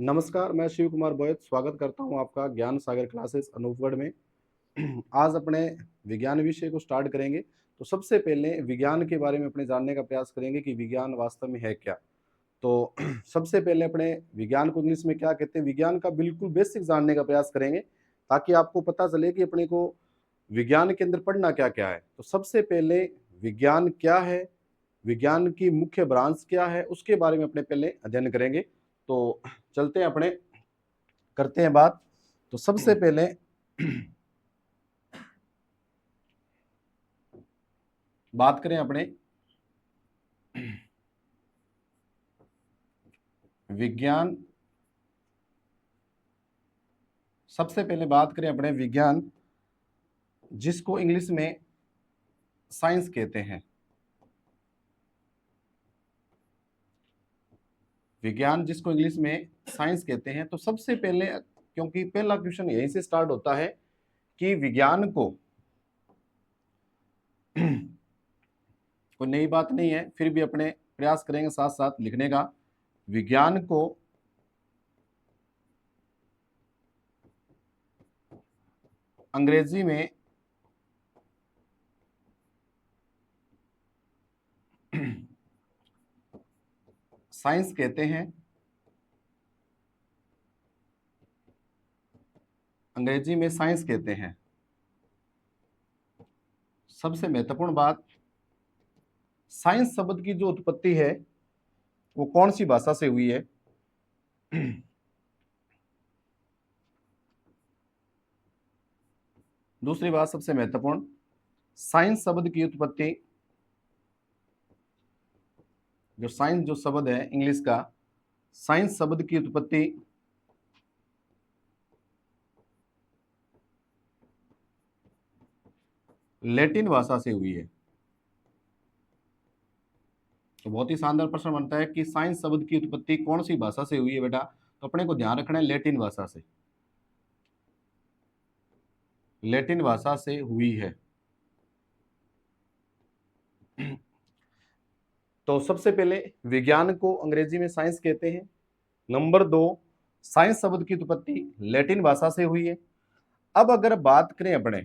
नमस्कार, मैं शिव कुमार बोयत स्वागत करता हूं आपका ज्ञान सागर क्लासेस अनूपगढ़ में। आज अपने विज्ञान विषय को स्टार्ट करेंगे। तो सबसे पहले विज्ञान के बारे में अपने जानने का प्रयास करेंगे कि विज्ञान वास्तव में है क्या। तो सबसे पहले अपने विज्ञान को इंग्लिश में क्या कहते हैं, विज्ञान का बिल्कुल बेसिक जानने का प्रयास करेंगे ताकि आपको पता चले कि अपने को विज्ञान के अंदर पढ़ना क्या क्या है। तो सबसे पहले विज्ञान क्या है, विज्ञान की मुख्य ब्रांच क्या है, उसके बारे में अपने पहले अध्ययन करेंगे। तो चलते हैं अपने करते हैं बात। तो सबसे पहले बात करें अपने विज्ञान, सबसे पहले बात करें अपने विज्ञान जिसको इंग्लिश में साइंस कहते हैं। विज्ञान जिसको इंग्लिश में साइंस कहते हैं। तो सबसे पहले, क्योंकि पहला क्वेश्चन यहीं से स्टार्ट होता है कि विज्ञान को कोई नई बात नहीं है, फिर भी अपने प्रयास करेंगे साथ साथ लिखने का। विज्ञान को अंग्रेजी में साइंस कहते हैं। अंग्रेजी में साइंस कहते हैं। सबसे महत्वपूर्ण बात, साइंस शब्द की जो उत्पत्ति है वो कौन सी भाषा से हुई है। दूसरी बात सबसे महत्वपूर्ण, साइंस शब्द की उत्पत्ति, जो साइंस जो शब्द है इंग्लिश का, साइंस शब्द की उत्पत्ति लैटिन भाषा से हुई है। तो बहुत ही शानदार प्रश्न बनता है कि साइंस शब्द की उत्पत्ति कौन सी भाषा से हुई है बेटा। तो अपने को ध्यान रखना है लैटिन भाषा से, लैटिन भाषा से हुई है। तो सबसे पहले विज्ञान को अंग्रेजी में साइंस कहते हैं। नंबर दो, साइंस शब्द की उत्पत्ति लैटिन भाषा से हुई है। अब अगर बात करें अपने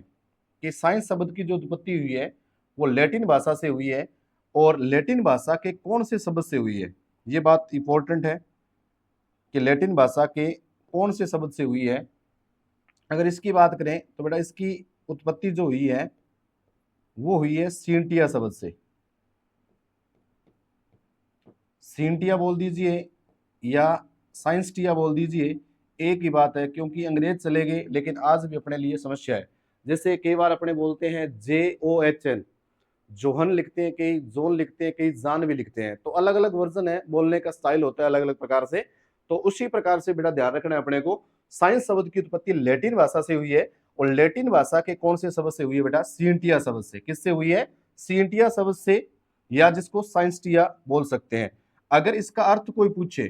कि साइंस शब्द की जो उत्पत्ति हुई है वो लैटिन भाषा से हुई है, और लैटिन भाषा के कौन से शब्द से हुई है, ये बात इंपॉर्टेंट है कि लैटिन भाषा के कौन से शब्द से हुई है। अगर इसकी बात करें तो बेटा इसकी उत्पत्ति जो हुई है वो हुई है सींटिया शब्द से। सींटिया बोल दीजिए या साइंसटिया बोल दीजिए, एक ही बात है, क्योंकि अंग्रेज चले गए लेकिन आज भी अपने लिए समस्या है। जैसे कई बार अपने बोलते हैं JOHN, जोहन लिखते हैं, कई जोन लिखते हैं, कई जान भी लिखते हैं। तो अलग अलग वर्जन है, बोलने का स्टाइल होता है अलग अलग प्रकार से। तो उसी प्रकार से बेटा ध्यान रखना है अपने को, साइंस शब्द की उत्पत्ति लैटिन भाषा से हुई है, और लैटिन भाषा के कौन से शब्द से हुई है बेटा, सींटिया शब्द से। किससे हुई है, सींटिया शब्द से, या जिसको साइंसटिया बोल सकते हैं। अगर इसका अर्थ कोई पूछे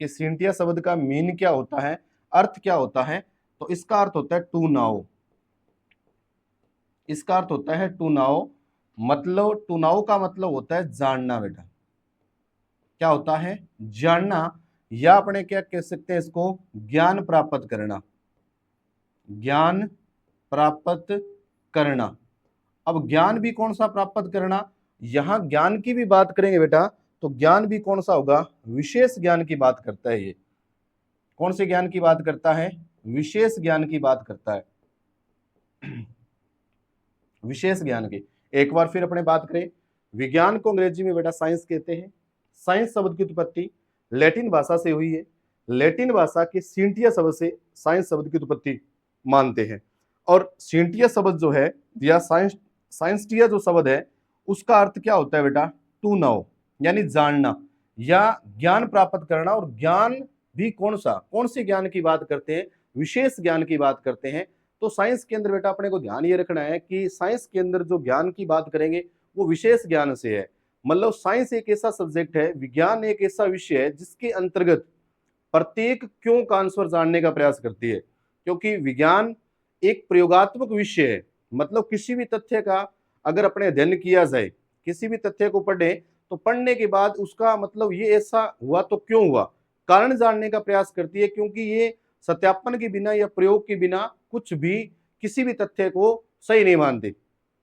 कि सींटिया शब्द का मीन क्या होता है, अर्थ क्या होता है, तो इसका अर्थ होता है टू नाउ। इसका अर्थ होता है टू नाउ, मतलब टू नाउ का मतलब होता है जानना बेटा। क्या होता है, जानना, या अपने क्या कह सकते हैं इसको, ज्ञान प्राप्त करना, ज्ञान प्राप्त करना। अब ज्ञान भी कौन सा प्राप्त करना, यहां ज्ञान की भी बात करेंगे बेटा, तो ज्ञान भी कौन सा होगा, विशेष ज्ञान की बात करता है। ये कौन से ज्ञान की बात करता है, विशेष ज्ञान की बात करता है, विशेष ज्ञान की। एक बार फिर अपने बात करें, विज्ञान को अंग्रेजी में बेटा साइंस कहते हैं। साइंस शब्द की उत्पत्ति लैटिन भाषा से हुई है। लैटिन भाषा के सींटिया शब्द से साइंस शब्द की उत्पत्ति मानते हैं। और सींटिया शब्द जो है या साइंसटिया जो शब्द है उसका अर्थ क्या होता है बेटा, टू नाउ, यानी जानना या ज्ञान प्राप्त करना। और ज्ञान भी कौन सा, कौन से ज्ञान की बात करते हैं, विशेष ज्ञान की बात करते हैं। तो साइंस के अंदर बेटा अपने को ध्यान ये रखना है कि साइंस के अंदर जो ज्ञान की बात करेंगे वो विशेष ज्ञान से है। मतलब साइंस एक ऐसा सब्जेक्ट है, विज्ञान एक ऐसा विषय है जिसके अंतर्गत प्रत्येक क्यों का आंसर जानने का प्रयास करती है। क्योंकि विज्ञान एक प्रयोगात्मक विषय है, मतलब किसी भी तथ्य का अगर अपने अध्ययन किया जाए, किसी भी तथ्य को पढ़े, तो पढ़ने के बाद उसका मतलब ये ऐसा हुआ तो क्यों हुआ, कारण जानने का प्रयास करती है, क्योंकि ये सत्यापन के बिना या प्रयोग के बिना कुछ भी किसी भी तथ्य को सही नहीं मानती।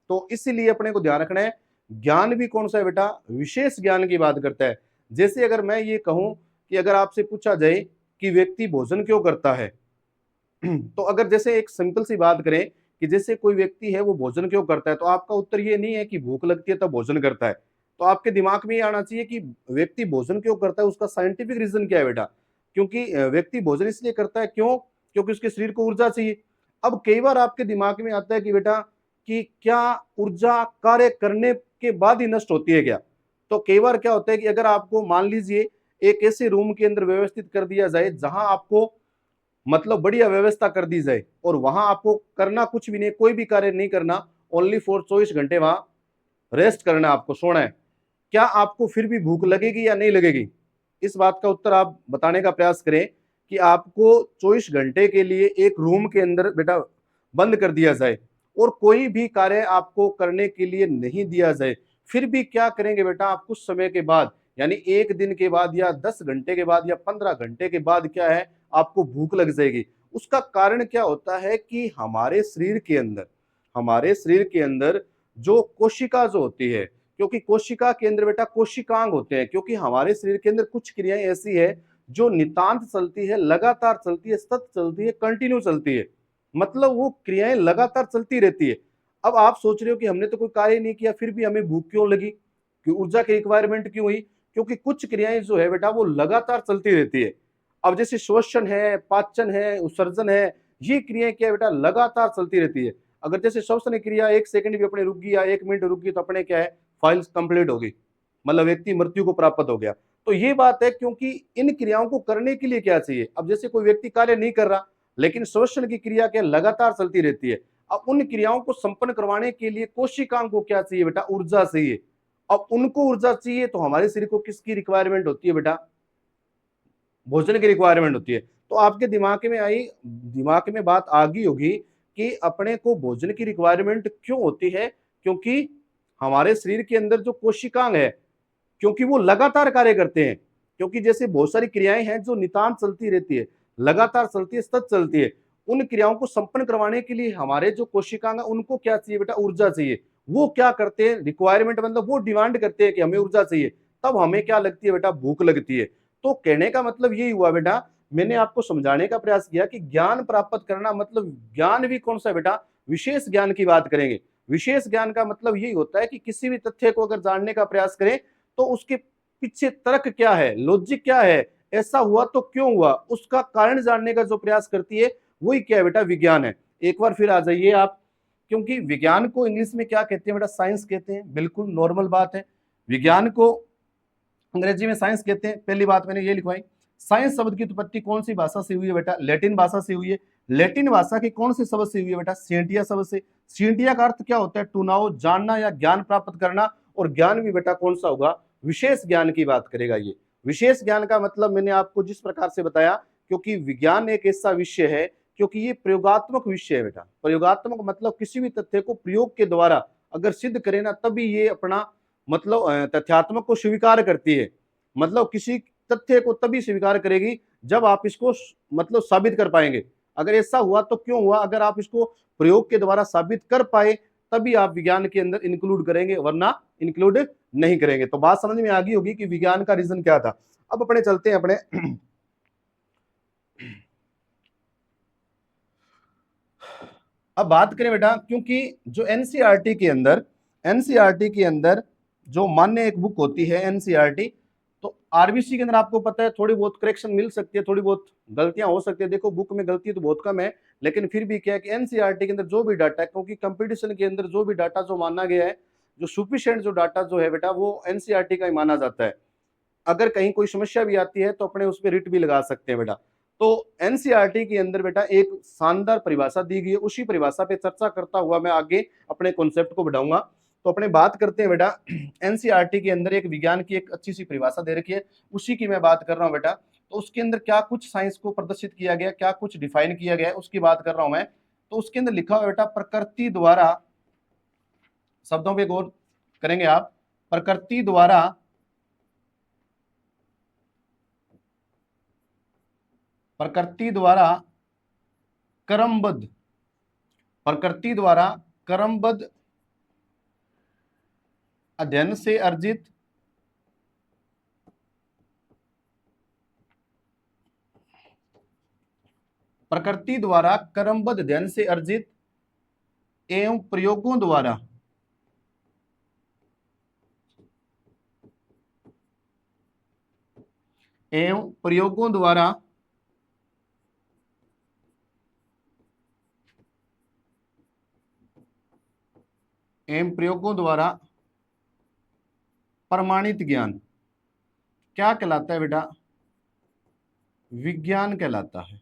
तो इसीलिए अपने को ध्यान रखना है, ज्ञान भी कौन सा है बेटा, विशेष ज्ञान की बात करता है। जैसे अगर मैं ये कहूं कि अगर आपसे पूछा जाए कि व्यक्ति भोजन क्यों करता है, तो अगर जैसे एक सिंपल सी बात करें कि जैसे कोई व्यक्ति है वो भोजन क्यों करता है, तो आपका उत्तर ये नहीं है कि भूख लगती है तब भोजन करता है। तो आपके दिमाग में ये आना चाहिए कि व्यक्ति भोजन क्यों करता है, उसका साइंटिफिक रीजन क्या है बेटा। क्योंकि व्यक्ति भोजन इसलिए करता है, क्यों, क्योंकि उसके शरीर को ऊर्जा चाहिए। अब कई बार आपके दिमाग में आता है कि बेटा कि क्या ऊर्जा कार्य करने के बाद ही नष्ट होती है क्या। तो कई बार क्या होता है कि अगर आपको मान लीजिए एक ऐसे रूम के अंदर व्यवस्थित कर दिया जाए जहां आपको मतलब बढ़िया व्यवस्था कर दी जाए और वहां आपको करना कुछ भी नहीं, कोई भी कार्य नहीं करना, ओनली फॉर 24 घंटे वहां रेस्ट करना, आपको सोना है, क्या आपको फिर भी भूख लगेगी या नहीं लगेगी। इस बात का उत्तर आप बताने का प्रयास करें कि आपको 24 घंटे के लिए एक रूम के अंदर बेटा बंद कर दिया जाए और कोई भी कार्य आपको करने के लिए नहीं दिया जाए, फिर भी क्या करेंगे बेटा आप कुछ समय के बाद, यानी एक दिन के बाद या 10 घंटे के बाद या 15 घंटे के बाद क्या है आपको भूख लग जाएगी। उसका कारण क्या होता है कि हमारे शरीर के अंदर जो कोशिका जो होती है, क्योंकि कोशिका के अंदर बेटा कोशिकांग होते हैं, क्योंकि हमारे शरीर के अंदर कुछ क्रियाएं ऐसी है जो नितांत चलती है, लगातार चलती है, सतत चलती है, कंटिन्यू चलती है, मतलब वो क्रियाएं लगातार चलती रहती है। अब आप सोच रहे हो कि हमने तो कोई कार्य नहीं किया फिर भी हमें भूख क्यों लगी, कि ऊर्जा की रिक्वायरमेंट क्यों हुई, क्योंकि कुछ क्रियाएं जो है बेटा वो लगातार चलती रहती है। अब जैसे श्वसन है, पाचन है, उत्सर्जन है, ये क्रियाएं क्या है बेटा लगातार चलती रहती है। अगर जैसे श्वसन क्रिया 1 सेकंड भी अपने रुक गई या 1 मिनट रुक गई तो अपने क्या है फाइल्स कंप्लीट होगी, मतलब व्यक्ति मृत्यु को प्राप्त हो गया। तो ये बात है, क्योंकि इन क्रियाओं को करने के लिए क्या चाहिए, अब जैसे कोई व्यक्ति कार्य नहीं कर रहा लेकिन श्वसन की क्रिया क्या लगातार चलती रहती है, अब उन क्रियाओं को संपन्न करवाने के लिए कोशिकाओं को क्या चाहिए बेटा, ऊर्जा चाहिए। अब उनको ऊर्जा चाहिए तो हमारे शरीर को किसकी रिक्वायरमेंट होती है बेटा, भोजन की रिक्वायरमेंट होती है। तो आपके दिमाग में बात आ गई होगी कि अपने को भोजन की रिक्वायरमेंट क्यों होती है, क्योंकि हमारे शरीर के अंदर जो कोशिकांग है, क्योंकि वो लगातार कार्य करते हैं, क्योंकि जैसे बहुत सारी क्रियाएं हैं जो नितांत चलती रहती है, लगातार चलती है, सतत चलती है, उन क्रियाओं को संपन्न करवाने के लिए हमारे जो कोशिकांग है उनको क्या चाहिए बेटा, ऊर्जा चाहिए। वो क्या करते हैं, रिक्वायरमेंट मतलब वो डिमांड करते हैं कि हमें ऊर्जा चाहिए, तब हमें क्या लगती है बेटा, भूख लगती है। तो कहने का मतलब यही हुआ बेटा, मैंने आपको समझाने का प्रयास किया कि ज्ञान प्राप्त करना मतलब ज्ञान भी कौन सा बेटा, विशेष ज्ञान की बात करेंगे। विशेष ज्ञान का मतलब यही होता है कि किसी भी तथ्य को अगर जानने का प्रयास करें तो उसके पीछे तर्क क्या है, लॉजिक क्या है, ऐसा हुआ तो क्यों हुआ, उसका कारण जानने का जो प्रयास करती है वही क्या है बेटा, विज्ञान है। एक बार फिर आ जाइए आप, क्योंकि विज्ञान को इंग्लिश में क्या कहते हैं बेटा, साइंस कहते हैं, बिल्कुल नॉर्मल बात है। विज्ञान को अंग्रेजी में साइंस कहते हैं। पहली बात मैंने ये लिखवाई, साइंस शब्द की उत्पत्ति कौन सी भाषा से हुई है बेटा, लैटिन भाषा से हुई है। लैटिन भाषा की कौन से शब्द से हुई है बेटा, सेंटिया शब्द से। सेंटिया का अर्थ क्या होता है, टू नाउ, जानना या ज्ञान प्राप्त करना। और ज्ञान भी बेटा कौन सा होगा, विशेष ज्ञान की बात करेगा। ये विशेष ज्ञान का मतलब मैंने आपको जिस प्रकार से बताया, क्योंकि विज्ञान एक ऐसा विषय है, क्योंकि ये प्रयोगात्मक विषय है बेटा। प्रयोगात्मक मतलब किसी भी तथ्य को प्रयोग के द्वारा अगर सिद्ध करे ना तभी ये अपना मतलब तथ्यात्मक को स्वीकार करती है। मतलब किसी तथ्य को तभी स्वीकार करेगी जब आप इसको मतलब साबित कर पाएंगे। अगर ऐसा हुआ तो क्यों हुआ, अगर आप इसको प्रयोग के द्वारा साबित कर पाए तभी आप विज्ञान के अंदर इंक्लूड करेंगे, वरना इंक्लूड नहीं करेंगे। तो बात समझ में आ गई होगी कि विज्ञान का रीजन क्या था। अब अपने चलते हैं अपने अब बात करें बेटा, क्योंकि जो एनसीईआरटी के अंदर जो मान्य एक बुक होती है एनसीईआरटी, तो आरबीसी के अंदर आपको पता है थोड़ी बहुत करेक्शन मिल सकती है, थोड़ी बहुत गलतियां हो सकती है। देखो बुक में गलती तो बहुत कम है, लेकिन फिर भी क्या है कि एनसीईआरटी के अंदर जो भी डाटा है, क्योंकि कंपटीशन के अंदर जो भी डाटा जो माना गया है, जो सुफिशिएंट जो डाटा जो है बेटा वो एनसीईआरटी का ही माना जाता है। अगर कहीं कोई समस्या भी आती है तो अपने उस पर रिट भी लगा सकते हैं बेटा। तो एनसीईआरटी के अंदर बेटा एक शानदार परिभाषा दी गई है, उसी परिभाषा पे चर्चा करता हुआ मैं आगे अपने कॉन्सेप्ट को बढ़ाऊंगा। तो अपने बात करते हैं बेटा, एनसीईआरटी के अंदर एक विज्ञान की एक अच्छी सी परिभाषा दे रखी है, उसी की मैं बात कर रहा हूं बेटा। तो उसके अंदर क्या कुछ साइंस को प्रदर्शित किया गया, क्या कुछ डिफाइन किया गया है, उसकी बात कर रहा हूं मैं। तो उसके अंदर लिखा हुआ बेटा, प्रकृति द्वारा, शब्दों पे गौर करेंगे आप, प्रकृति द्वारा प्रकृति द्वारा क्रमबद्ध, प्रकृति द्वारा क्रमबद्ध अध्ययन से अर्जित प्रकृति द्वारा क्रमबद्ध अध्ययन से अर्जित एवं प्रयोगों द्वारा प्रमाणित ज्ञान क्या कहलाता है बेटा? विज्ञान कहलाता है।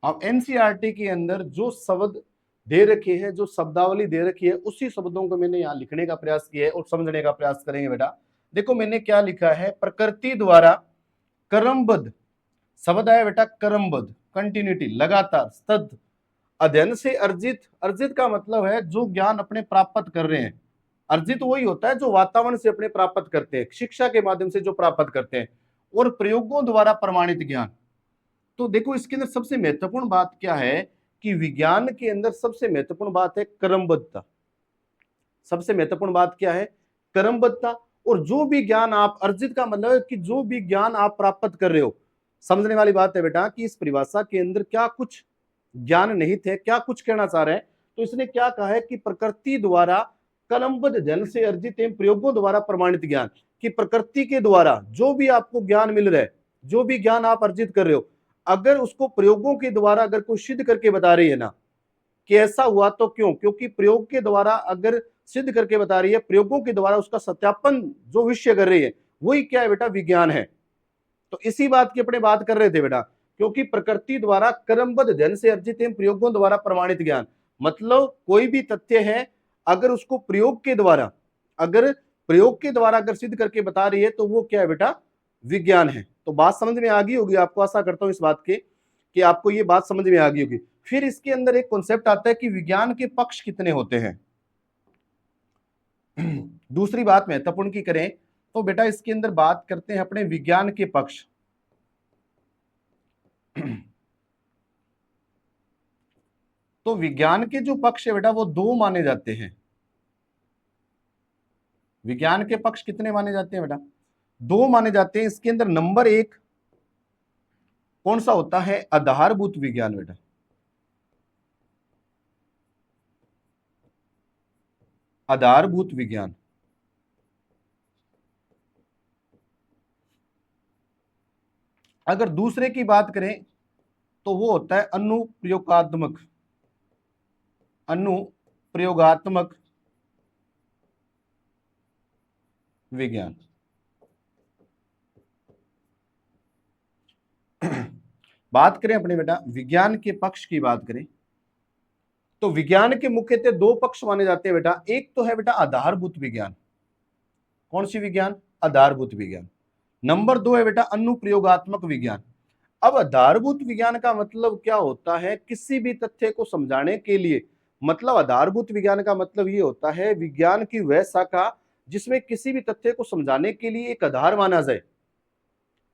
अब एनसीईआरटी के अंदर जो शब्द दे रखे हैं, जो शब्दावली दे रखी है, उसी शब्दों को मैंने यहाँ लिखने का प्रयास किया है और समझने का प्रयास करेंगे बेटा। देखो मैंने क्या लिखा है, प्रकृति द्वारा क्रमबद्ध, शब्द है बेटा क्रमबद्ध, कंटिन्यूटी, लगातार, सतत अध्ययन से अर्जित, अर्जित का मतलब है जो ज्ञान अपने प्राप्त कर रहे हैं। अर्जित वही होता है जो वातावरण से अपने प्राप्त करते हैं, शिक्षा के माध्यम से जो प्राप्त करते हैं, और प्रयोगों द्वारा प्रमाणित ज्ञान। तो देखो इसके अंदर सबसे महत्वपूर्ण बात क्या है कि विज्ञान के अंदर सबसे महत्वपूर्ण बात है क्रमबद्धता। सबसे महत्वपूर्ण बात क्या है? क्रमबद्धता। और जो भी ज्ञान आप, अर्जित का मतलब है कि जो भी ज्ञान आप प्राप्त कर रहे हो, समझने वाली बात है बेटा कि इस परिभाषा के अंदर क्या कुछ ज्ञान नहीं थे, क्या कुछ कहना चाह रहे हैं। तो इसने क्या कहा है कि प्रकृति द्वारा क्रमबद्ध अध्ययन से अर्जित एवं प्रयोगों द्वारा प्रमाणित ज्ञान, कि प्रकृति के द्वारा जो भी आपको ज्ञान मिल रहा है, जो भी ज्ञान आप अर्जित कर रहे हो, अगर उसको प्रयोगों के द्वारा अगर कोई सिद्ध करके बता रही है ना कि ऐसा हुआ, तो क्यों? क्योंकि प्रयोग के द्वारा अगर सिद्ध करके बता रही है, प्रयोगों के द्वारा उसका सत्यापन जो विषय कर रही है, वही क्या है बेटा? विज्ञान है। तो इसी बात की अपने बात कर रहे थे बेटा, क्योंकि प्रकृति द्वारा क्रमबद्ध अध्ययन से अर्जित एवं प्रयोगों द्वारा प्रमाणित ज्ञान, मतलब कोई भी तथ्य है अगर उसको प्रयोग के द्वारा, अगर प्रयोग के द्वारा अगर सिद्ध करके बता रही है, तो वो क्या है बेटा? विज्ञान है। तो बात समझ में आ गई होगी आपको, आशा करता हूं इस बात के कि आपको ये बात समझ में आ गई होगी। फिर इसके अंदर एक कॉन्सेप्ट आता है कि विज्ञान के पक्ष कितने होते हैं। दूसरी बात महत्वपूर्ण की करें तो बेटा इसके अंदर बात करते हैं अपने विज्ञान के पक्ष। तो विज्ञान के जो पक्ष है बेटा वो दो माने जाते हैं। विज्ञान के पक्ष कितने माने जाते हैं बेटा? दो माने जाते हैं। इसके अंदर नंबर एक कौन सा होता है? आधारभूत विज्ञान बेटा। आधारभूत विज्ञान। अगर दूसरे की बात करें तो वो होता है अनुप्रयोगात्मक, अनुप्रयोगात्मक विज्ञान। बात करें अपने बेटा विज्ञान के पक्ष की बात करें तो विज्ञान के मुख्यतः दो पक्ष माने जाते हैं बेटा। एक तो है बेटा आधारभूत विज्ञान। कौन सी विज्ञान? आधारभूत विज्ञान। नंबर दो है बेटा अनुप्रयोगात्मक विज्ञान। अब आधारभूत विज्ञान का मतलब क्या होता है? किसी भी तथ्य को समझाने के लिए, मतलब आधारभूत विज्ञान का मतलब ये होता है विज्ञान की वह शाखा जिसमें किसी भी तथ्य को समझाने के लिए एक आधार माना जाए।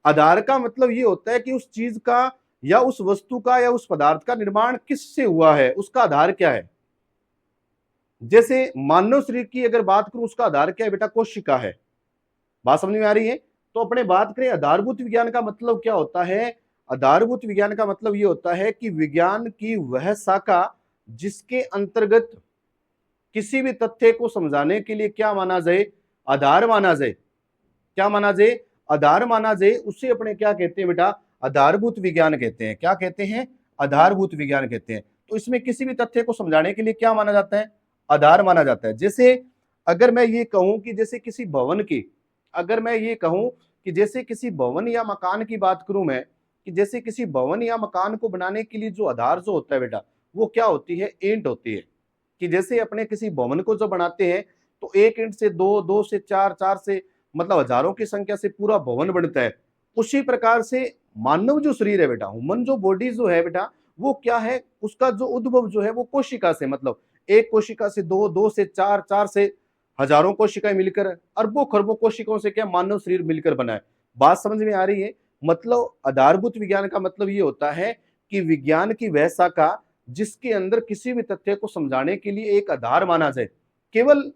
आधार का मतलब ये होता है कि उस चीज का या उस वस्तु का या उस पदार्थ का निर्माण किससे हुआ है, उसका आधार क्या है। जैसे मानव शरीर की अगर बात करूं, उसका आधार क्या है बेटा? कोशिका है। बात समझ में आ रही है? तो अपने बात करें आधारभूत विज्ञान का मतलब क्या होता है। आधारभूत विज्ञान का मतलब ये होता है कि विज्ञान की वह शाखा जिसके अंतर्गत किसी भी तथ्य को समझाने के लिए क्या माना जाए? आधार माना जाए। क्या माना जाए? आधार माना जाए। उसे अपने क्या कहते हैं बेटा? आधारभूत विज्ञान कहते हैं। क्या कहते हैं? आधारभूत विज्ञान कहते हैं। तो इसमें किसी भी तथ्य को समझाने के लिए क्या माना जाता है? आधार माना जाता है। जैसे अगर मैं ये कहूं कि जैसे किसी भवन की, अगर मैं ये कहूं कि जैसे किसी भवन या मकान की बात करूं मैं, कि जैसे किसी भवन या मकान को बनाने के लिए जो आधार जो होता है बेटा, वो क्या होती है? ईंट होती है। कि जैसे अपने किसी भवन को जो बनाते हैं तो एक ईंट से दो, दो से चार, चार से मतलब हजारों की संख्या से पूरा भवन बनता है। उसी प्रकार से मानव जो शरीर है बेटा, ह्यूमन जो बॉडी जो है बेटा, वो क्या है? उसका जो उद्भव जो है वो कोशिका से, मतलब एक कोशिका से दो, दो से चार, चार से हजारों कोशिकाएं मिलकर, अरबों खरबों कोशिकाओं से क्या मानव शरीर मिलकर बना है। बात समझ में आ रही है। मतलब आधारभूत विज्ञान का मतलब ये होता है कि विज्ञान की वह शाखा जिसके अंदर किसी भी तथ्य को समझाने के लिए एक आधार माना जाए। केवल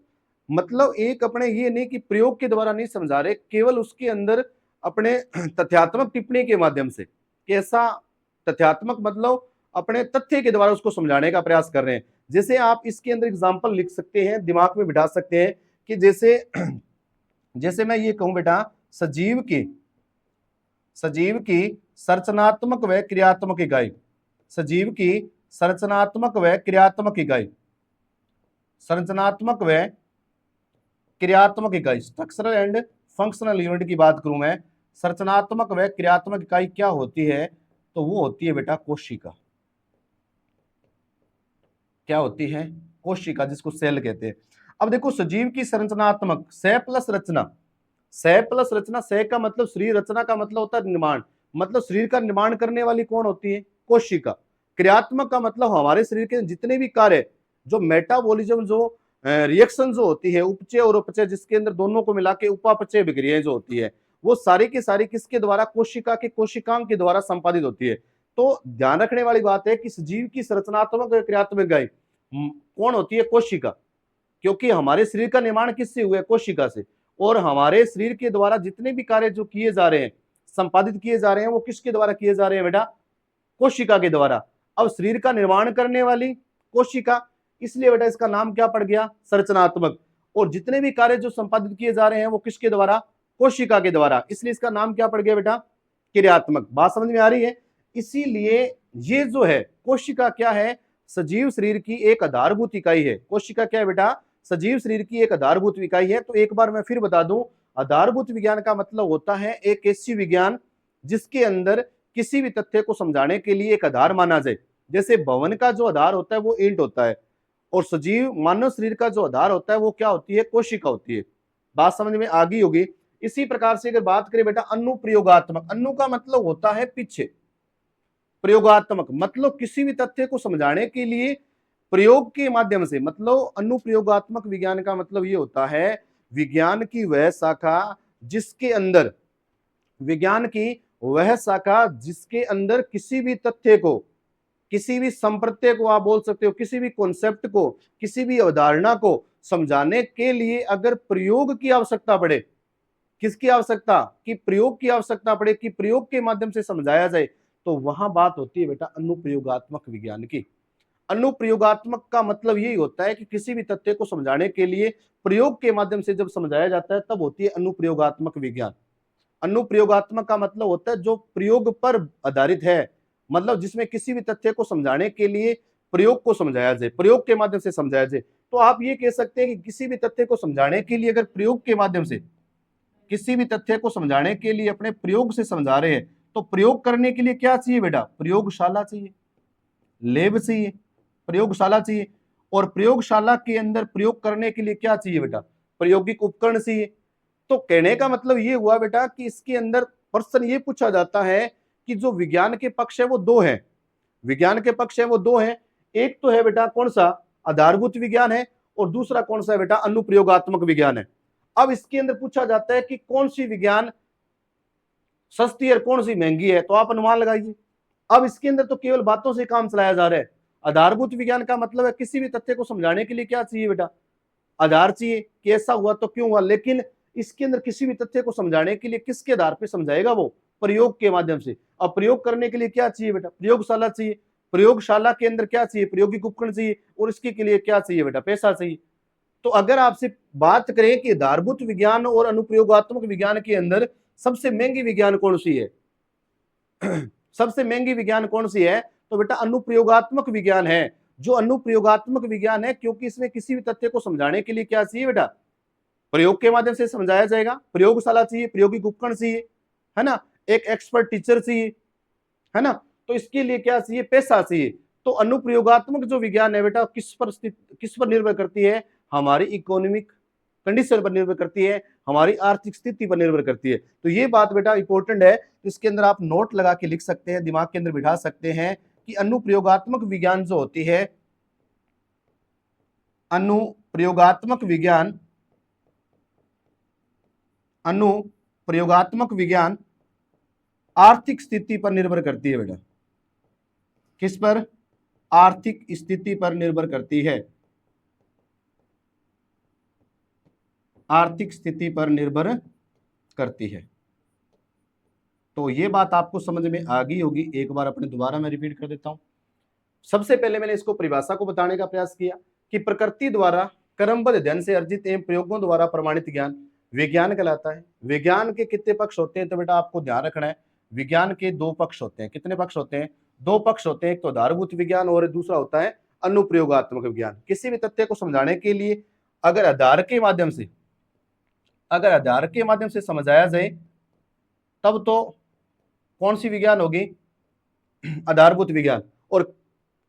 मतलब एक अपने ये नहीं कि प्रयोग के द्वारा नहीं समझा रहे, केवल उसके अंदर अपने तथ्यात्मक टिप्पणी के माध्यम से, कैसा तथ्यात्मक मतलब अपने तथ्य के द्वारा उसको समझाने का प्रयास कर रहे हैं। जैसे आप इसके अंदर एग्जाम्पल लिख सकते हैं, दिमाग में बिठा सकते हैं कि जैसे जैसे मैं ये कहूं बेटा, सजीव की संरचनात्मक व क्रियात्मक इकाई, सजीव की संरचनात्मक व क्रियात्मक इकाई, संरचनात्मक व क्रियात्मक इकाई, स्ट्रक्चरल एंड फंक्शनल यूनिट की बात करूं मैं, संरचनात्मक व क्रियात्मक इकाई क्या होती है, तो वो होती है बेटा कोशिका। क्या होती है? कोशिका, जिसको सेल कहते हैं। अब देखो, सजीव की संरचनात्मक, से प्लस रचना, से प्लस रचना, से का मतलब शरीर, रचना का मतलब होता है निर्माण, मतलब शरीर का निर्माण करने वाली कौन होती है? कोशिका। क्रियात्मक का मतलब हमारे शरीर के जितने भी कार्य, जो मेटाबॉलिज्म, जो रिएक्शन जो होती है, उपचय और अपचय, जिसके अंदर दोनों को मिला के उपापचय विक्रियाएं जो होती है, वो सारी की सारी किसके द्वारा? कोशिका के कोशिकांग के द्वारा संपादित होती है। तो ध्यान रखने वाली बात है कि सजीव की संरचनात्मक क्रियात्मक इकाई कौन होती है? कोशिका। क्योंकि हमारे शरीर का निर्माण किससे हुआ है? कोशिका से। और हमारे शरीर के द्वारा जितने भी कार्य जो किए जा रहे हैं, संपादित किए जा रहे हैं, वो किसके द्वारा किए जा रहे हैं बेटा? कोशिका के द्वारा। अब शरीर का निर्माण करने वाली कोशिका, इसलिए बेटा इसका नाम क्या पड़ गया? संरचनात्मक। और जितने भी कार्य जो संपादित किए जा रहे हैं वो किसके द्वारा? कोशिका के द्वारा, इसलिए इसका नाम क्या पड़ गया बेटा? क्रियात्मक। बात समझ में आ रही है? इसीलिए ये जो है कोशिका क्या है? सजीव शरीर की एक आधारभूत इकाई है। कोशिका क्या है बेटा? सजीव शरीर की एक आधारभूत इकाई है। तो एक बार मैं फिर बता दूं, आधारभूत विज्ञान का मतलब होता है एक ऐसी विज्ञान जिसके अंदर किसी भी तथ्य को समझाने के लिए एक आधार माना जाए। जैसे भवन का जो आधार होता है वो ईंट होता है, और सजीव मानव शरीर का जो आधार होता है वो क्या होती है? कोशिका होती है। बात समझ में आ गई होगी। इसी प्रकार से अगर बात करें बेटा अनुप्रयोगात्मक, अनु का मतलब होता है पीछे, प्रयोगात्मक मतलब किसी भी तथ्य को समझाने के लिए प्रयोग के माध्यम से, मतलब अनुप्रयोगात्मक विज्ञान का मतलब ये होता है विज्ञान की वह शाखा जिसके अंदर, विज्ञान की वह शाखा जिसके अंदर किसी भी तथ्य को, किसी भी संप्रत्यय को आप बोल सकते हो, किसी भी कॉन्सेप्ट को, किसी भी अवधारणा को समझाने के लिए अगर प्रयोग की आवश्यकता पड़े, किसकी आवश्यकता? कि प्रयोग की आवश्यकता पड़े, कि प्रयोग के माध्यम से समझाया जाए, तो वहां बात होती है बेटा अनुप्रयोगात्मक विज्ञान की। अनुप्रयोगात्मक का मतलब यही होता है कि किसी भी तथ्य को समझाने के लिए प्रयोग के माध्यम से जब समझाया जाता है तब होती है अनुप्रयोगात्मक विज्ञान। अनुप्रयोगात्मक का मतलब होता है जो प्रयोग पर आधारित है, मतलब जिसमें किसी भी तथ्य को समझाने के लिए प्रयोग को समझाया जाए, प्रयोग के माध्यम से समझाया जाए। तो आप ये कह सकते हैं कि किसी भी तथ्य को समझाने के लिए अगर प्रयोग के माध्यम से, किसी भी तथ्य को समझाने के लिए अपने प्रयोग से समझा रहे हैं, तो प्रयोग करने के लिए क्या चाहिए बेटा? प्रयोगशाला चाहिए, लैब चाहिए, प्रयोगशाला चाहिए। और प्रयोगशाला के अंदर प्रयोग करने के लिए क्या चाहिए बेटा? प्रायोगिक उपकरण चाहिए। तो कहने का मतलब ये हुआ बेटा कि इसके अंदर प्रश्न ये पूछा जाता है कि जो विज्ञान के पक्ष है वो दो है, विज्ञान के पक्ष है वो दो है। एक तो है बेटा कौन सा? आधारभूत विज्ञान है, और दूसरा कौन सा है बेटा? अनुप्रयोगात्मक विज्ञान है। अब इसके अंदर पूछा जाता है कि कौन सी विज्ञान सस्ती और कौन सी महंगी है, तो आप अनुमान लगाइए। अब इसके अंदर तो केवल बातों से काम चलाया जा रहा है। आधारभूत विज्ञान का मतलब है किसी भी तथ्य को समझाने के लिए क्या चाहिए बेटा? आधार चाहिए कि ऐसा हुआ तो क्यों हुआ। लेकिन इसके अंदर किसी भी तथ्य को समझाने के लिए किसके आधार पर समझाएगा? वो प्रयोग के माध्यम से। अब प्रयोग करने के लिए क्या चाहिए बेटा? प्रयोगशाला चाहिए। प्रयोगशाला के अंदर क्या चाहिए? प्रायोगिक उपकरण चाहिए। और इसके के लिए क्या चाहिए बेटा? पैसा चाहिए। तो अगर आपसे बात करें कि आधारभूत विज्ञान और अनुप्रयोगात्मक विज्ञान के अंदर सबसे महंगी विज्ञान कौन सी है? सबसे महंगी विज्ञान कौन सी है? तो बेटा अनुप्रयोगात्मक विज्ञान है। जो अनुप्रयोगात्मक विज्ञान है, क्योंकि इसमें किसी भी तथ्य को समझाने के लिए क्या चाहिए बेटा? प्रयोग के माध्यम से समझाया जाएगा, प्रयोगशाला चाहिए, प्रायोगिक उपकरण चाहिए, है ना, एक एक्सपर्ट टीचर चाहिए, है ना। तो इसके लिए क्या चाहिए? पैसा चाहिए। तो अनुप्रयोगात्मक जो विज्ञान है बेटा किस पर निर्भर करती है? हमारी इकोनॉमिक कंडीशन पर निर्भर करती है, हमारी आर्थिक स्थिति पर निर्भर करती है। तो ये बात बेटा इंपॉर्टेंट है, इसके अंदर आप नोट लगा के लिख सकते हैं, दिमाग के अंदर बिठा सकते हैं कि अनुप्रयोगात्मक विज्ञान जो होती है, अनुप्रयोगात्मक विज्ञान अनुप्रयोगात्मक विज्ञान आर्थिक स्थिति पर निर्भर करती है बेटा। किस पर? आर्थिक स्थिति पर निर्भर करती है। आर्थिक स्थिति पर निर्भर करती है। तो ये बात आपको समझ में आ गई होगी। एक बार अपने दोबारा मैं रिपीट कर देता हूं। सबसे पहले मैंने इसको परिभाषा को बताने का प्रयास किया कि प्रकृति द्वारा क्रमबद्ध अध्ययन से अर्जित एवं प्रयोगों द्वारा प्रमाणित ज्ञान विज्ञान कहलाता है। विज्ञान के कितने पक्ष होते हैं? तो बेटा आपको ध्यान रखना है, विज्ञान के दो पक्ष होते हैं। कितने पक्ष होते हैं? दो पक्ष होते हैं। एक तो आधारभूत विज्ञान और दूसरा होता है अनुप्रयोगात्मक विज्ञान। किसी भी तथ्य को समझाने के लिए अगर आधार के माध्यम से समझाया जाए तब तो कौन सी विज्ञान होगी? आधारभूत विज्ञान। और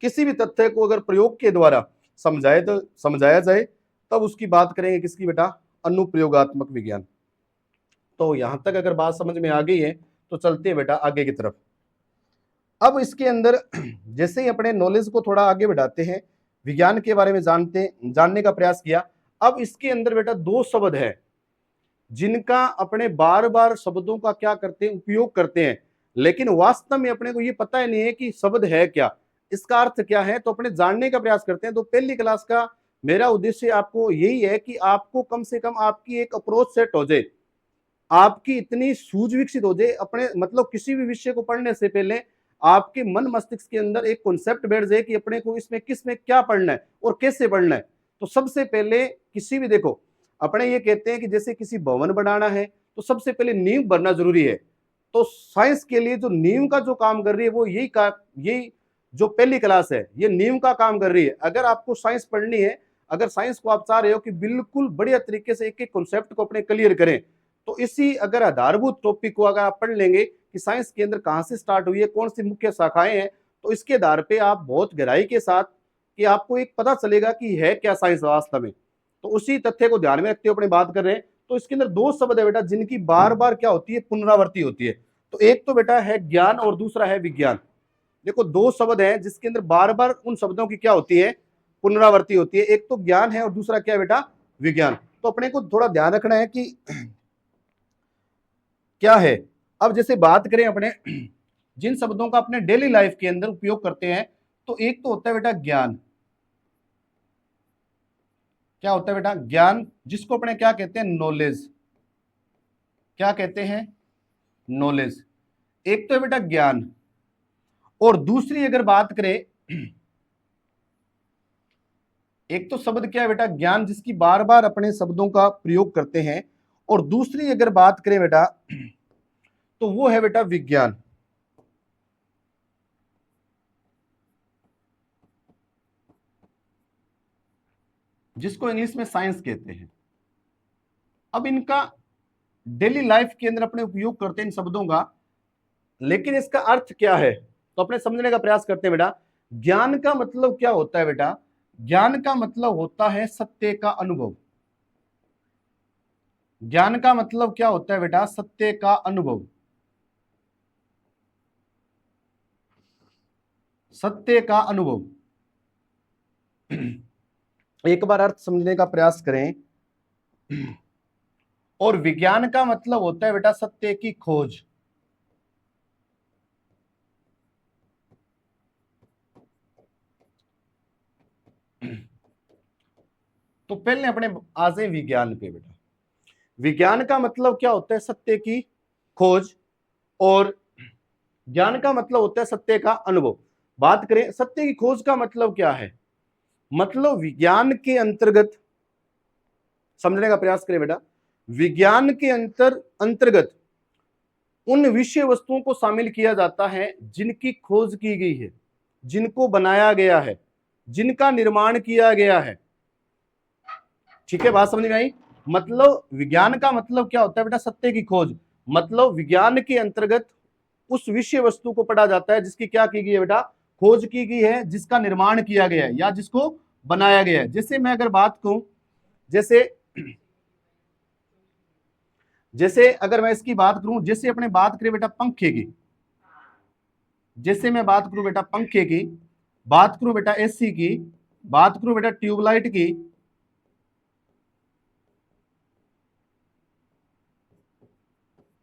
किसी भी तथ्य को अगर प्रयोग के द्वारा समझाया जाए तब उसकी बात करेंगे किसकी बेटा? अनुप्रयोगात्मक विज्ञान। तो यहां तक अगर बात समझ में आ गई है तो चलते हैं बेटा आगे की तरफ। अब इसके अंदर जैसे ही अपने नॉलेज को थोड़ा आगे बढ़ाते हैं, विज्ञान के बारे में जानने का प्रयास किया। अब इसके अंदर बेटा दो शब्द है जिनका अपने बार बार शब्दों का क्या करते हैं? उपयोग करते हैं, लेकिन वास्तव में अपने को ये पता ही नहीं है कि शब्द है क्या, इसका अर्थ क्या है। तो अपने जानने का प्रयास करते हैं। तो पहली क्लास का मेरा उद्देश्य आपको यही है कि आपको कम से कम आपकी एक अप्रोच सेट हो जाए, आपकी इतनी सूझ विकसित हो जाए अपने, मतलब किसी भी विषय को पढ़ने से पहले आपके मन मस्तिष्क के अंदर एक कॉन्सेप्ट बैठ जाए कि अपने को इसमें किसमें क्या पढ़ना है और कैसे पढ़ना है। तो सबसे पहले किसी भी, देखो अपने ये कहते हैं कि जैसे किसी भवन बनाना है तो सबसे पहले नींव भरना जरूरी है। तो साइंस के लिए जो नींव का जो काम कर रही है वो यही जो पहली क्लास है ये नींव का काम कर रही है। अगर आपको साइंस पढ़नी है, अगर साइंस को आप चाह रहे हो कि बिल्कुल बढ़िया तरीके से एक एक कॉन्सेप्ट को अपने क्लियर करें, तो इसी अगर आधारभूत टॉपिक को अगर आप पढ़ लेंगे कि साइंस के अंदर कहां से स्टार्ट हुई है, कौन सी मुख्य शाखाएं हैं, तो इसके आधार पे आप बहुत गहराई के साथ कि आपको एक पता चलेगा कि है क्या साइंस वास्तव में। तो उसी तथ्य को ध्यान में रखते हुए अपने बात कर रहे हैं। तो इसके अंदर दो शब्द है बेटा जिनकी बार बार क्या होती है? पुनरावृत्ति होती है। तो एक तो बेटा है ज्ञान और दूसरा है विज्ञान। देखो दो शब्द हैं जिसके अंदर बार बार उन शब्दों की क्या होती है? पुनरावृत्ति होती है। एक तो ज्ञान है और दूसरा क्या है बेटा? विज्ञान। तो अपने को थोड़ा ध्यान रखना है कि क्या है। अब जैसे बात करें अपने जिन शब्दों का अपने डेली लाइफ के अंदर उपयोग करते हैं, तो एक तो होता है बेटा ज्ञान। क्या होता है बेटा? ज्ञान, जिसको अपने क्या कहते हैं? नॉलेज। क्या कहते हैं? नॉलेज। एक तो है बेटा ज्ञान, और दूसरी अगर बात करें, एक तो शब्द क्या है बेटा? ज्ञान, जिसकी बार बार अपने शब्दों का प्रयोग करते हैं, और दूसरी अगर बात करें बेटा तो वो है बेटा विज्ञान। जिसको इंग्लिश में साइंस कहते हैं। अब इनका डेली लाइफ के अंदर अपने उपयोग करते हैं इन शब्दों का, लेकिन इसका अर्थ क्या है तो अपने समझने का प्रयास करते हैं बेटा। ज्ञान का मतलब क्या होता है बेटा? ज्ञान का मतलब होता है सत्य का अनुभव। ज्ञान का मतलब क्या होता है बेटा? सत्य का अनुभव। सत्य का अनुभव। एक बार अर्थ समझने का प्रयास करें। और विज्ञान का मतलब होता है बेटा सत्य की खोज। तो पहले अपने आ जाए विज्ञान पे बेटा। विज्ञान का मतलब क्या होता है? सत्य की खोज। और ज्ञान का मतलब होता है सत्य का अनुभव। बात करें सत्य की खोज का मतलब क्या है? मतलब विज्ञान के अंतर्गत समझने का प्रयास करें बेटा। विज्ञान के अंतर्गत उन विषय वस्तुओं को शामिल किया जाता है जिनकी खोज की गई है, जिनको बनाया गया है, जिनका निर्माण किया गया है। ठीक है, बात समझ में आई? मतलब विज्ञान का मतलब क्या होता है बेटा? सत्य की खोज। मतलब विज्ञान के अंतर्गत उस विषय वस्तु को पढ़ा जाता है जिसकी क्या की गई है बेटा? खोज की गई है, जिसका निर्माण किया गया है या जिसको बनाया गया है। जैसे मैं अगर बात कहूं, जैसे अगर मैं इसकी बात करूं, जैसे अपने बात करें बेटा पंखे की, जैसे मैं बात करूं बेटा पंखे की, बात करूं बेटा एसी की, बात करूं बेटा ट्यूबलाइट की,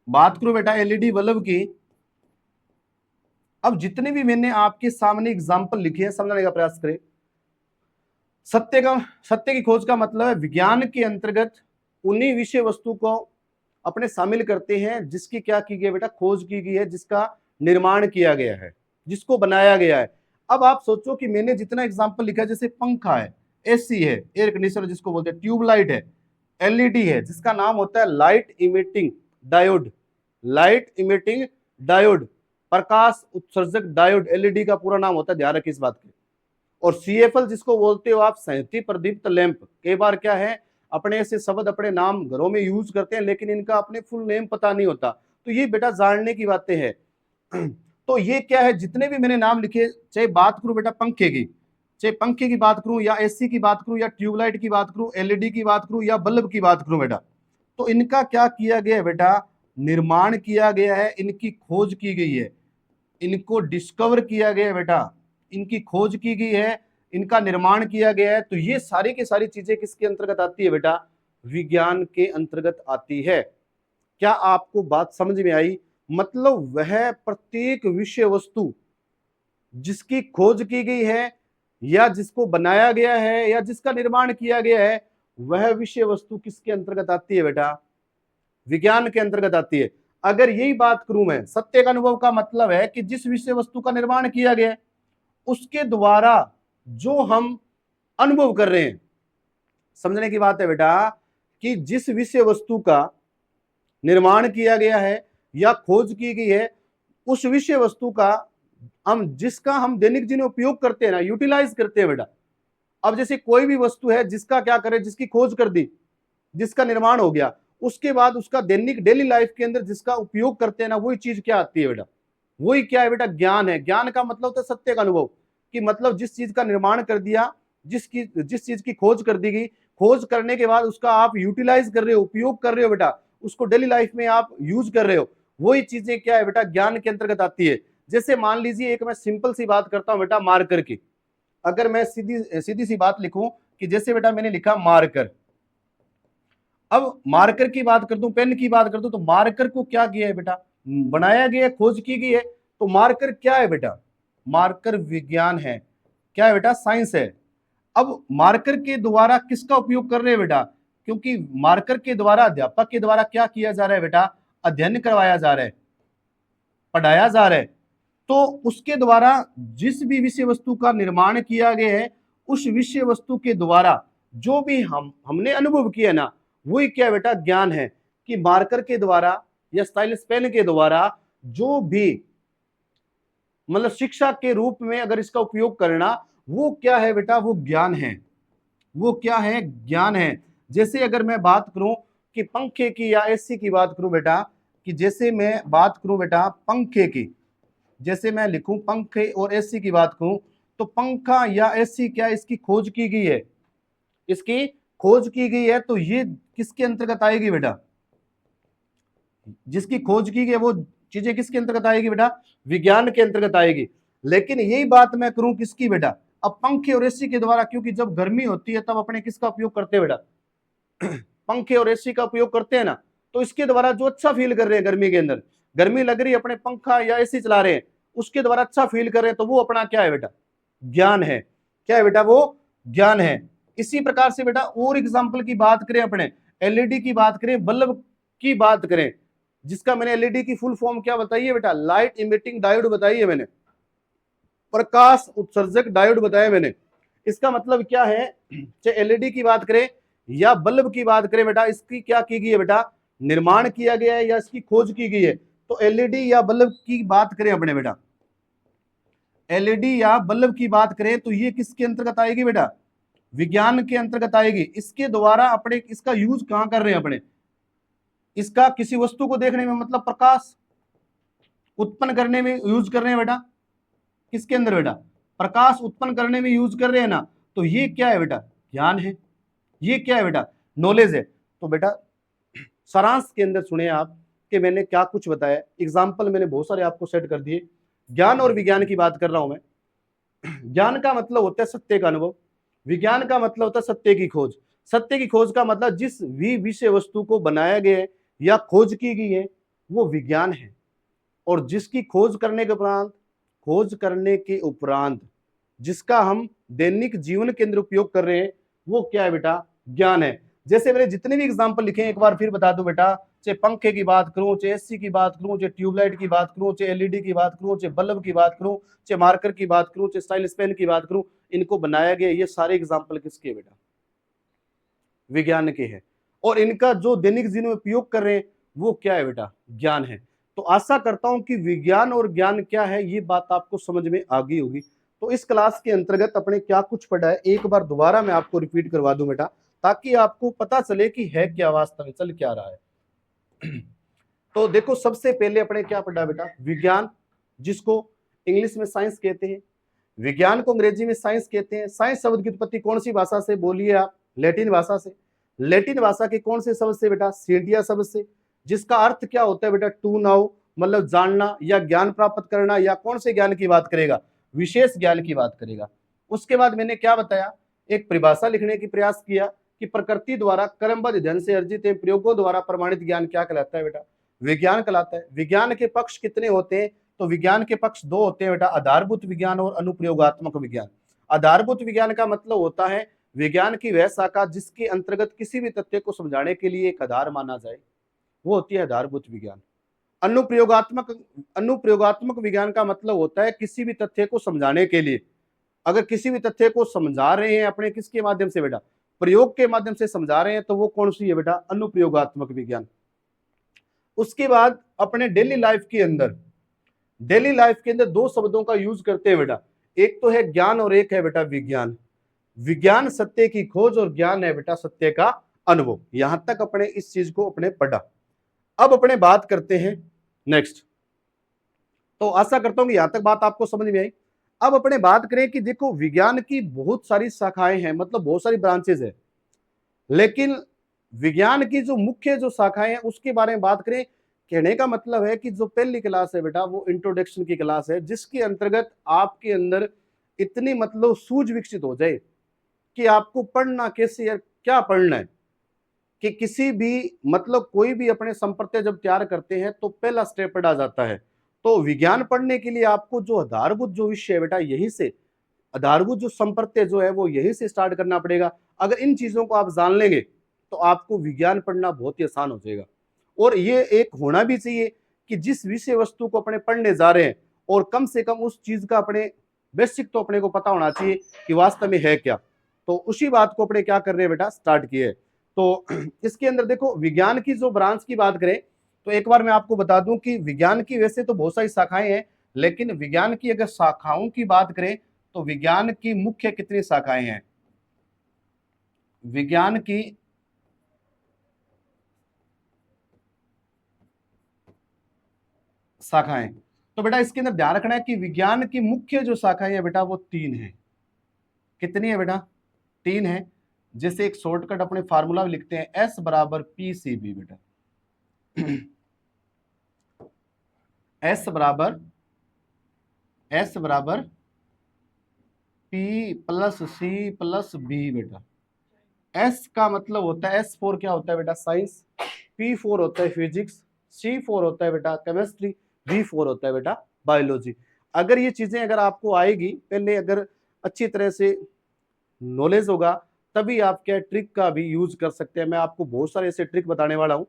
बात करूं बेटा एलईडी बल्ब की, अब जितने भी मैंने आपके सामने एग्जाम्पल लिखे हैं समझने का प्रयास करें। सत्य की खोज का मतलब है विज्ञान के अंतर्गत उन्हीं विषय वस्तु को अपने शामिल करते हैं जिसकी क्या की गई बेटा, खोज की गई है, जिसका निर्माण किया गया है, जिसको बनाया गया है। अब आप सोचो कि मैंने जितना एग्जाम्पल लिखा है, जैसे पंखा है, एसी है, एयर कंडीशनर जिसको बोलते हैं, ट्यूबलाइट है, एलईडी है जिसका नाम होता है light emitting diode, light emitting diode, प्रकाश उत्सर्जक डायोड, एलईडी का पूरा नाम होता है, ध्यान रखिए इस बात के। और सीएफएल जिसको बोलते हो आप, संहति प्रदीप्त लैंप, कई बार क्या है अपने ऐसे शब्द अपने नाम घरों में यूज करते हैं लेकिन इनका अपने फुल नेम पता नहीं होता, तो ये बेटा जानने की बातें हैं। तो ये क्या है, जितने भी मैंने नाम लिखे, चाहे बात करूं बेटा पंखे की, चाहे पंखे की बात करूं या एसी की बात करूं या ट्यूबलाइट की बात करूं, एलईडी की बात करूं या बल्ब की बात करूं बेटा, तो इनका क्या किया गया है बेटा, निर्माण किया गया है, इनकी खोज की गई है, इनको डिस्कवर किया गया है बेटा, इनकी खोज की गई है, इनका निर्माण किया गया है। तो ये सारी की सारी चीजें किसके अंतर्गत आती है बेटा, विज्ञान के अंतर्गत आती है। क्या आपको बात समझ में आई? मतलब वह प्रत्येक विषय वस्तु जिसकी खोज की गई है या जिसको बनाया गया है या जिसका निर्माण किया गया है, वह विषय वस्तु किसके अंतर्गत आती है बेटा, विज्ञान के अंतर्गत आती है। अगर यही बात करूं मैं, सत्य का अनुभव का मतलब है कि जिस विषय वस्तु का निर्माण किया गया है उसके द्वारा जो हम अनुभव कर रहे हैं, समझने की बात है बेटा, कि जिस विषय वस्तु का निर्माण किया गया है या खोज की गई है, उस विषय वस्तु का जिसका हम दैनिक जीवन में उपयोग करते हैं ना, यूटिलाइज करते हैं बेटा। अब जैसे कोई भी वस्तु है जिसका क्या करे, जिसकी खोज कर दी, जिसका निर्माण हो गया, उसके बाद उसका दैनिक डेली लाइफ के अंदर जिसका उपयोग करते हैं ना, वही चीज क्या आती है बेटा, वही क्या है बेटा, ज्ञान है। ज्ञान का मतलब होता है सत्य का अनुभव, कि मतलब जिस चीज का निर्माण कर दिया, जिस चीज की खोज कर दी गई, खोज करने के बाद उसका आप यूटिलाइज कर रहे हो, उपयोग कर रहे हो बेटा, उसको डेली लाइफ में आप यूज कर रहे हो, वही चीजें क्या है बेटा, ज्ञान के अंतर्गत आती है। जैसे मान लीजिए एक मैं सिंपल सी बात करता हूं बेटा, मार्कर की। अगर मैं सीधी सीधी सी बात लिखूं कि जैसे बेटा मैंने लिखा मार्कर, अब मार्कर की बात कर दूं, पेन की बात कर दूं, तो मार्कर को क्या किया है बेटा, बनाया गया, खोज की गई है। तो मार्कर क्या है बेटा, मार्कर विज्ञान है, क्या है बेटा, साइंस है। अब मार्कर के द्वारा किसका उपयोग कर रहे हैं बेटा, क्योंकि मार्कर के द्वारा अध्यापक के द्वारा क्या किया जा रहा है बेटा, अध्ययन करवाया जा रहा है, पढ़ाया जा रहा है। तो उसके द्वारा जिस भी विषय वस्तु का निर्माण किया गया है, उस विषय वस्तु के द्वारा जो भी हमने अनुभव किया ना, वही क्या बेटा, ज्ञान है। कि मार्कर के द्वारा या स्टाइलस पेन के द्वारा जो भी मतलब शिक्षा के रूप में अगर इसका उपयोग करना, वो क्या है बेटा, वो ज्ञान है, वो क्या है, ज्ञान है। जैसे अगर मैं बात करूं कि पंखे की या एसी की बात करूं बेटा, कि जैसे मैं बात करूं बेटा पंखे की, जैसे मैं लिखूं पंखे और एसी की बात करूं, तो पंखा या एसी क्या, इसकी खोज की गई है, इसकी खोज की गई है, तो ये किसके अंतर्गत आएगी बेटा, जिसकी खोज की गई वो चीजें किसके अंतर्गत आएगी बेटा, विज्ञान के अंतर्गत आएगी। लेकिन यही बात मैं करूं किसकी बेटा, अब पंखे और एसी के द्वारा, क्योंकि जब गर्मी होती है तब अपने किसका उपयोग करते हैं बेटा, पंखे और एसी का उपयोग करते हैं ना। तो इसके द्वारा जो अच्छा फील कर रहे हैं, गर्मी के अंदर गर्मी लग रही है, अपने पंखा या एसी चला रहे हैं, उसके द्वारा अच्छा फील कर रहे हैं, तो वो अपना क्या है बेटा, ज्ञान है। क्या है बेटा, वो ज्ञान है। इसी प्रकार से बेटा और एग्जाम्पल की बात करें, अपने एलईडी की बात करें, बल्ब की बात करें, जिसका मैंने एलईडी की फुल फॉर्म क्या बताई है बेटा, लाइट इमिटिंग डायोड बताई है मैंने, प्रकाश उत्सर्जक डायोड बताया मैंने। इसका मतलब क्या है, चाहे एलईडी की बात करें या बल्ब की बात करें बेटा, इसकी क्या की गई है बेटा, निर्माण किया गया है या इसकी खोज की गई है। तो एलईडी या बल्ब की बात करें अपने बेटा, एलईडी या बल्ब की बात करें, तो ये किसके अंतर्गत आएगी बेटा, विज्ञान के अंतर्गत आएगी। इसके द्वारा अपने इसका यूज कहां कर रहे हैं, अपने इसका किसी वस्तु को देखने में, मतलब प्रकाश उत्पन्न करने में यूज कर रहे हैं बेटा, किसके अंदर बेटा, प्रकाश उत्पन्न करने में यूज कर रहे हैं ना। तो ये क्या है बेटा, ज्ञान है, ये क्या है बेटा, नॉलेज है। तो बेटा सारांश के अंदर सुने आप कि मैंने क्या कुछ बताया, एग्जाम्पल मैंने बहुत सारे आपको सेट कर दिए। ज्ञान और विज्ञान की बात कर रहा हूं मैं। ज्ञान का मतलब होता है सत्य का अनुभव, विज्ञान का मतलब होता है सत्य की खोज। सत्य की खोज का मतलब जिस भी विषय वस्तु को बनाया गया है या खोज की गई है वो विज्ञान है। और जिसकी खोज करने के उपरांत जिसका हम दैनिक जीवन के अंदर उपयोग कर रहे हैं वो क्या है बेटा, ज्ञान है। जैसे मैंने जितने भी एग्जांपल लिखे हैं एक बार फिर बता दूं बेटा, चाहे पंखे की बात करूं, चाहे एसी की बात करूं, चाहे ट्यूबलाइट की बात करूं, चाहे एलईडी की बात करूं, चाहे बल्ब की बात करूं, चाहे मार्कर की बात करूं, चाहे स्टाइलस पेन की बात करूं, इनको बनाया गया ये सारे एग्जाम्पल किसके है बेटा, विज्ञान के हैं। और इनका जो दैनिक जीवन में उपयोग कर रहे हैं वो क्या है बेटा, ज्ञान है। तो आशा करता हूं कि विज्ञान और ज्ञान क्या है ये बात आपको समझ में आ गई होगी। तो इस क्लास के अंतर्गत अपने क्या कुछ पढ़ा है एक बार दोबारा मैं आपको रिपीट करवा दूं बेटा, ताकि आपको पता चले कि है क्या वास्तव में चल क्या रहा है। तो देखो सबसे पहले अपने क्या पढ़ा बेटा, विज्ञान, जिसको इंग्लिश में साइंस कहते हैं, विज्ञान को अंग्रेजी में साइंस कहते हैं। साइंस शब्द की उत्पत्ति कौन सी भाषा से, बोलिए आप, लैटिन भाषा से। लैटिन भाषा के कौन से शब्द से बेटा, सींटिया शब्द से, जिसका अर्थ क्या होता है बेटा, टू नाउ, मतलब जानना या ज्ञान प्राप्त करना, या कौन से ज्ञान की बात करेगा, विशेष ज्ञान की बात करेगा। उसके बाद मैंने क्या बताया, एक परिभाषा लिखने की प्रयास किया कि प्रकृति द्वारा क्रमबद्ध अध्ययन से अर्जित एवं प्रयोगों द्वारा प्रमाणित ज्ञान क्या कहलाता है बेटा, विज्ञान कहलाता है। विज्ञान के पक्ष कितने होते हैं, तो विज्ञान के पक्ष दो होते हैं बेटा, आधारभूत विज्ञान और अनुप्रयोगात्मक विज्ञान। आधारभूत विज्ञान का मतलब होता है विज्ञान की वह शाखा जिसके अंतर्गत किसी भी तथ्य को समझाने के लिए एक आधार माना जाए, वो होती है आधारभूत विज्ञान। अनुप्रयोगात्मक विज्ञान का मतलब होता है किसी भी तथ्य को समझाने के लिए, अगर किसी भी तथ्य को समझा रहे हैं अपने किसके माध्यम से बेटा, प्रयोग के माध्यम से समझा रहे हैं, तो वो कौन सी है बेटा, अनुप्रयोगात्मक विज्ञान। उसके बाद अपने डेली लाइफ के अंदर दो शब्दों का यूज करते हैं बेटा, एक तो है ज्ञान और एक है बेटा विज्ञान। विज्ञान सत्य की खोज और ज्ञान है बेटा सत्य का अनुभव। यहां तक अपने इस चीज को अपने पढ़ा। अब अपने बात करते हैं नेक्स्ट। तो आशा करता हूं कि यहां तक बात आपको समझ में आई। अब अपने बात करें कि देखो विज्ञान की बहुत सारी शाखाएं हैं, मतलब बहुत सारी ब्रांचेज है, लेकिन विज्ञान की जो मुख्य जो शाखाएं हैं उसके बारे में बात करें, कहने का मतलब है कि जो पहली क्लास है बेटा वो इंट्रोडक्शन की क्लास है, जिसके अंतर्गत आपके अंदर इतनी मतलब सूझ विकसित हो जाए कि आपको पढ़ना कैसे है, क्या पढ़ना है, कि किसी भी मतलब कोई भी अपने संप्रत्य जब तैयार करते हैं तो पहला स्टेप पढ़ा जाता है। तो विज्ञान पढ़ने के लिए आपको जो आधारभूत जो विषय है बेटा, यही से आधारभूत जो संप्रत्य जो है वो यही से स्टार्ट करना पड़ेगा। अगर इन चीजों को आप जान लेंगे तो आपको विज्ञान पढ़ना बहुत ही आसान हो जाएगा। और ये एक होना भी चाहिए कि जिस विषय वस्तु को अपने पढ़ने जा रहे हैं और कम से कम उस चीज का अपने बेसिक तो अपने को पता होना चाहिए कि वास्तव में है क्या। तो उसी बात को अपने क्या कर रहे हैं बेटा, स्टार्ट किए। तो इसके अंदर देखो विज्ञान की जो ब्रांच की बात करें तो एक बार मैं आपको बता दूं कि विज्ञान की वैसे तो बहुत सारी शाखाएं हैं, लेकिन विज्ञान की अगर शाखाओं की बात करें तो विज्ञान की मुख्य कितनी शाखाएं हैं, विज्ञान की शाखाएं, तो बेटा इसके अंदर ध्यान रखना है कि विज्ञान की मुख्य जो शाखाएं है बेटा वो तीन है। कितनी है बेटा, तीन है। जैसे एक शॉर्टकट अपने फार्मूला लिखते हैं, एस बराबर P C B beta, S बराबर P plus C plus B beta. S का मतलब होता है, एस फोर क्या होता है बेटा, साइंस, पी फोर होता है फिजिक्स, सी फोर होता है बेटा केमिस्ट्री, बी फोर होता है बेटा बायोलॉजी। अगर ये चीजें अगर आपको आएगी, पहले अगर अच्छी तरह से नॉलेज होगा तभी आप क्या ट्रिक का भी यूज कर सकते हैं। मैं आपको बहुत सारे ऐसे ट्रिक बताने वाला हूं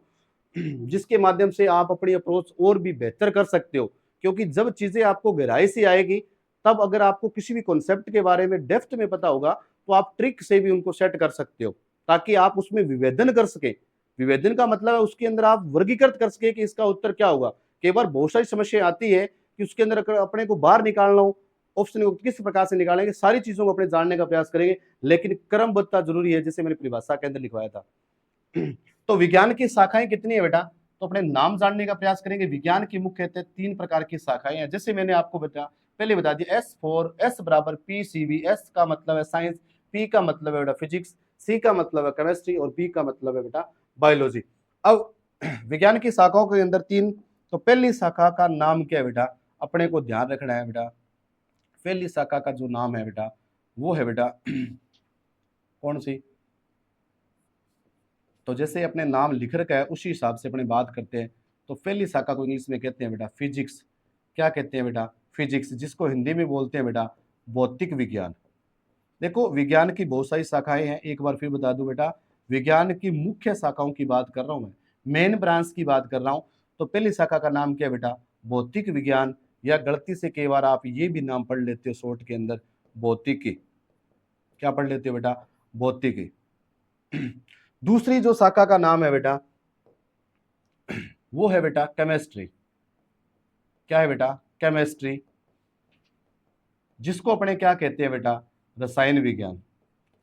जिसके माध्यम से आप अपनी अप्रोच और भी बेहतर कर सकते हो। क्योंकि जब चीजें आपको गहराई से आएगी तब अगर आपको किसी भी कॉन्सेप्ट के बारे में डेप्थ में पता होगा तो आप ट्रिक से भी उनको सेट कर सकते हो, ताकि आप उसमें विवेदन कर सके। विवेदन का मतलब है उसके अंदर आप वर्गीकृत कर सके कि इसका उत्तर क्या होगा। कई बार बहुत सारी समस्या आती है कि उसके अंदर अपने को बाहर निकालना हो, ऑप्शन को किस प्रकार से निकालेंगे, सारी चीजों को अपने जानने का प्रयास करेंगे, लेकिन क्रमबद्धता जरूरी है, जैसे मैंने परिभाषा के अंदर लिखवाया था। तो विज्ञान की शाखाएं कितनी है बेटा, तो अपने नाम जानने का प्रयास करेंगे। विज्ञान की मुख्यतः तीन प्रकार की शाखाएं हैं, जैसे मैंने आपको पहले बता दिया, एस फोर, एस बराबर पी सी बी। एस का मतलब है साइंस, पी का मतलब है बेटा फिजिक्स, सी का मतलब है केमिस्ट्री और बी का मतलब है बेटा बायोलॉजी। अब विज्ञान की शाखाओं के अंदर तीन, तो पहली शाखा का नाम क्या है बेटा, अपने को ध्यान रखना है बेटा। पहली शाखा का जो नाम है बेटा वो है बेटा कौन सी, तो जैसे अपने नाम लिख रखा है उसी हिसाब से अपने बात करते हैं। तो पहली शाखा को इंग्लिश में कहते हैं बेटा फिजिक्स। क्या कहते हैं बेटा? फिजिक्स, जिसको हिंदी में बोलते हैं बेटा भौतिक विज्ञान। देखो विज्ञान की बहुत सारी शाखाएं हैं, एक बार फिर बता दूं बेटा, विज्ञान की मुख्य शाखाओं की बात कर रहा हूं मैं, मेन ब्रांच की बात कर रहा हूं। तो पहली शाखा का नाम क्या है बेटा? भौतिक विज्ञान, या गलती से कई बार आप ये भी नाम पढ़ लेते हो शॉर्ट के अंदर, भौतिकी। क्या पढ़ लेते हो बेटा? भौतिकी। दूसरी जो शाखा का नाम है बेटा वो है बेटा केमिस्ट्री। क्या है बेटा? केमिस्ट्री, जिसको अपने क्या कहते हैं बेटा? रसायन विज्ञान।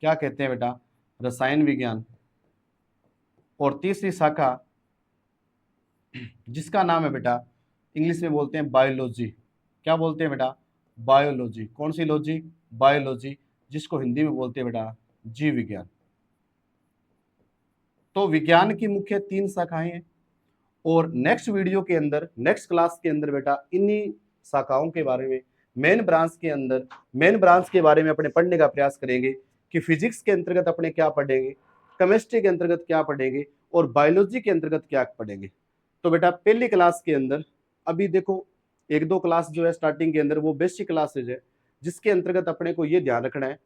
क्या कहते हैं बेटा? रसायन विज्ञान। और तीसरी शाखा जिसका नाम है बेटा, इंग्लिश में बोलते हैं बायोलॉजी। क्या बोलते हैं बेटा? बायोलॉजी। कौन सी लॉजी? बायोलॉजी, जिसको हिंदी में बोलते हैं बेटा जीव विज्ञान। तो विज्ञान की मुख्य 3 शाखाएं हैं, और नेक्स्ट वीडियो के अंदर, नेक्स्ट क्लास के अंदर बेटा इन्हीं शाखाओं के बारे में, मेन ब्रांच के अंदर, मेन ब्रांच के बारे में अपने पढ़ने का प्रयास करेंगे कि फिजिक्स के अंतर्गत अपने क्या पढ़ेंगे, केमिस्ट्री के अंतर्गत क्या पढ़ेंगे, और बायोलॉजी के अंतर्गत क्या पढ़ेंगे। तो बेटा पहली क्लास के अंदर अभी देखो 1-2 क्लास जो है स्टार्टिंग के अंदर वो बेसिक क्लासेज है, जिसके अंतर्गत अपने को ये ध्यान रखना है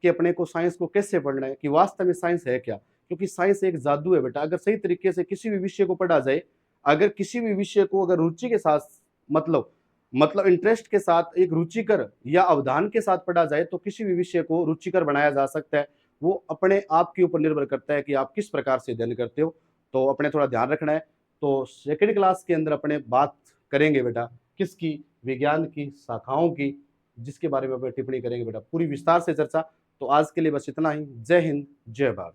कि अपने को साइंस को कैसे पढ़ना है, कि वास्तव में साइंस है क्या। क्योंकि साइंस एक जादू है बेटा, अगर सही तरीके से किसी भी विषय को पढ़ा जाए, अगर किसी भी विषय को अगर रुचि के साथ, मतलब इंटरेस्ट के साथ, एक रुचिकर या अवधान के साथ पढ़ा जाए, तो किसी भी विषय को रुचिकर बनाया जा सकता है। वो अपने आप के ऊपर निर्भर करता है कि आप किस प्रकार से अध्ययन करते हो। तो अपने थोड़ा ध्यान रखना है। तो सेकेंड क्लास के अंदर अपने बात करेंगे बेटा किसकी? विज्ञान की शाखाओं की, जिसके बारे में अपने टिप्पणी करेंगे बेटा पूरी विस्तार से चर्चा। तो आज के लिए बस इतना ही। जय हिंद, जय भारत।